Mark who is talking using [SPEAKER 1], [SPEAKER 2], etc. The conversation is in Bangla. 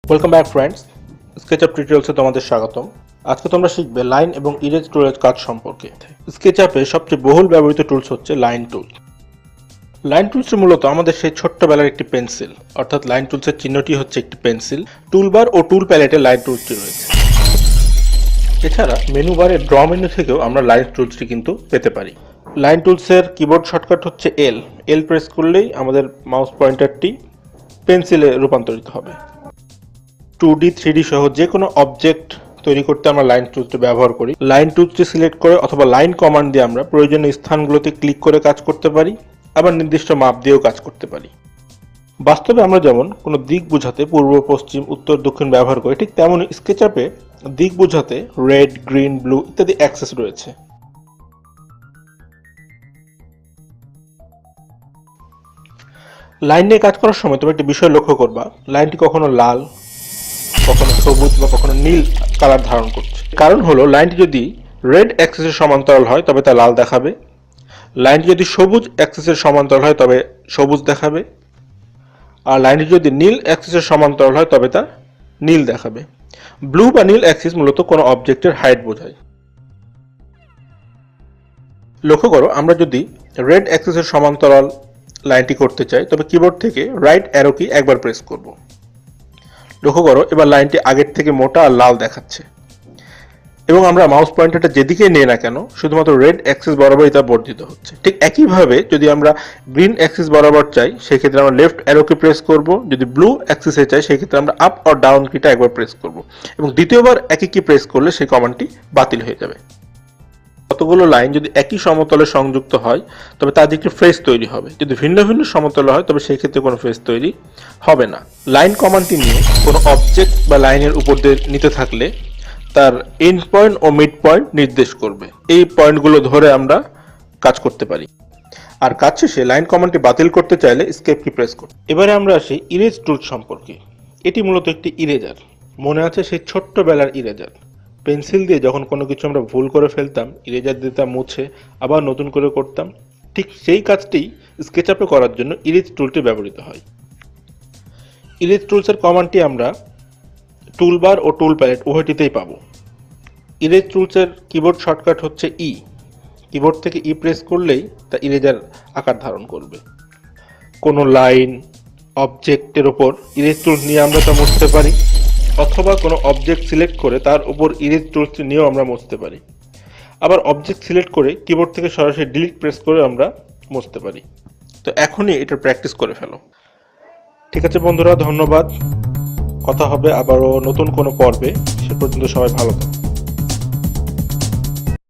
[SPEAKER 1] ওয়েলকাম ব্যাক ফ্রেন্ডস, স্কেচআপ টিউটোরিয়ালসে তোমাদের স্বাগতম। আজকে তোমরা শিখবে লাইন এবং ইরেজ টুলের কাজ সম্পর্কে। স্কেচআপে সবচেয়ে বহুল ব্যবহৃত টুলস হচ্ছে লাইন টুল। লাইন টুলসটি মূলত আমাদের সেই ছোট্টবেলার একটি পেন্সিল, অর্থাৎ লাইন টুলসের চিহ্নটি হচ্ছে একটি পেন্সিল। টুলবার ও টুল প্যালেটে লাইন টুলসটি রয়েছে। এছাড়া মেনু বারে ড্র মেনু থেকেও আমরা লাইন টুলসটি কিন্তু পেতে পারি। লাইন টুলসের কিবোর্ড শর্টকাট হচ্ছে এল প্রেস করলেই আমাদের মাউস পয়েন্টারটি পেন্সিলে রূপান্তরিত হবে। 2D 3D সহ যে কোনো অবজেক্ট তৈরি করতে আমরা লাইন টুলসটি ব্যবহার করি। লাইন টুলসটি সিলেক্ট করে অথবা লাইন কমান্ড দিয়ে আমরা প্রয়োজনীয় স্থানগুলোতে ক্লিক করে কাজ করতে পারি, আবার নির্দিষ্ট মাপ দিয়েও কাজ করতে পারি। বাস্তবে আমরা যেমন কোনো দিক বোঝাতে পূর্ব, পশ্চিম, উত্তর, দক্ষিণ ব্যবহার করি, ঠিক তেমনই স্কেচআপে দিক বোঝাতে রেড, গ্রিন, ব্লু ইত্যাদি অ্যাক্সেস রয়েছে। লাইন নিয়ে কাজ করার সময় তুমি একটা বিষয় লক্ষ্য করবা, লাইনটি কখনো লাল, কখনো সবুজ বা কখনো নীল কালার ধারণ করছে। কারণ হলো লাইনটি যদি রেড অ্যাক্সিসের সমান্তরাল হয় তবে তা লাল দেখাবে, লাইনটি যদি সবুজ অ্যাক্সিসের সমান্তরাল হয় তবে সবুজ দেখাবে, আর লাইনটি যদি নীল অ্যাক্সিসের সমান্তরাল হয় তবে তা নীল দেখাবে। ব্লু বা নীল অ্যাক্সিস মূলত কোনো অবজেক্টের হাইট বোঝায়। লক্ষ্য করো, আমরা যদি রেড অ্যাক্সিসের সমান্তরাল লাইনটি করতে চাই তবে কিবোর্ড থেকে রাইট অ্যারো কি একবার প্রেস করব। লক্ষ্য করো, এবার লাইনটি আগের থেকে মোটা আর লাল দেখাচ্ছে, এবং আমরা মাউস পয়েন্টারটা যেদিকে নিয়ে না কেন শুধুমাত্র রেড অ্যাক্সিস বরাবরই তা বর্ধিত হচ্ছে। ঠিক একইভাবে যদি আমরা গ্রিন অ্যাক্সিস বরাবর চাই সেক্ষেত্রে আমরা লেফট অ্যারোকে প্রেস করব, যদি ব্লু অ্যাক্সিসে চাই সেক্ষেত্রে আমরা আপ অর ডাউন কিটা একবার প্রেস করব, এবং দ্বিতীয়বার একই কি প্রেস করলে সেই কমান্ডটি বাতিল হয়ে যাবে। কতগুলো লাইন যদি একই সমতলে সংযুক্ত হয় তবে তার একটি ফেস তৈরি হবে, যদি ভিন্ন ভিন্ন সমতলে হয় তবে সেই ক্ষেত্রে কোনো ফেস তৈরি হবে না। লাইন কমান্ডটি নিয়ে কোনো অবজেক্ট বা লাইনের উপর দিয়ে নিতে থাকলে তার এন্ড পয়েন্ট ও মিড পয়েন্ট নির্দেশ করবে। এই পয়েন্টগুলো ধরে আমরা কাজ করতে পারি। আর কাজ শেষে লাইন কমান্ডটি বাতিল করতে চাইলে এস্কেপ কি প্রেস করব। এবারে আমরা আসি ইরেজ টুল সম্পর্কে। এটি মূলত একটি ইরেজার। মনে আছে সেই ছোট্টবেলার ইরেজার, পেন্সিল দিয়ে যখন কোনো কিছু আমরা ভুল করে ফেলতাম ইরেজার দিতাম মুছে আবার নতুন করে করতাম, ঠিক সেই কাজটি স্কেচআপে করার জন্য ইরেজ টুলটি ব্যবহৃত হয়। ইরেজ টুলসের কমান্ডটি আমরা টুলবার ও টুল প্যালেট উভয়টিতেই পাবো। ইরেজ টুলসের কিবোর্ড শর্টকাট হচ্ছে কিবোর্ড থেকে প্রেস করলেই তা ইরেজার আকার ধারণ করবে। কোনো লাইন, অবজেক্টের ওপর ইরেজ টুলস নিয়ে আমরা তা মুছতে পারি, অথবা কোনো অবজেক্ট সিলেক্ট করে তার উপর ইরেজ টুলসটি নিয়েও আমরা মুছতে পারি। আবার অবজেক্ট সিলেক্ট করে কিবোর্ড থেকে সরাসরি ডিলিট প্রেস করে আমরা মুছতে পারি। তো এখনই এটা প্র্যাকটিস করে ফেলো। ঠিক আছে বন্ধুরা, ধন্যবাদ। কথা হবে আবারও নতুন কোনো পর্বে। সে পর্যন্ত সবাই ভালো থাকো।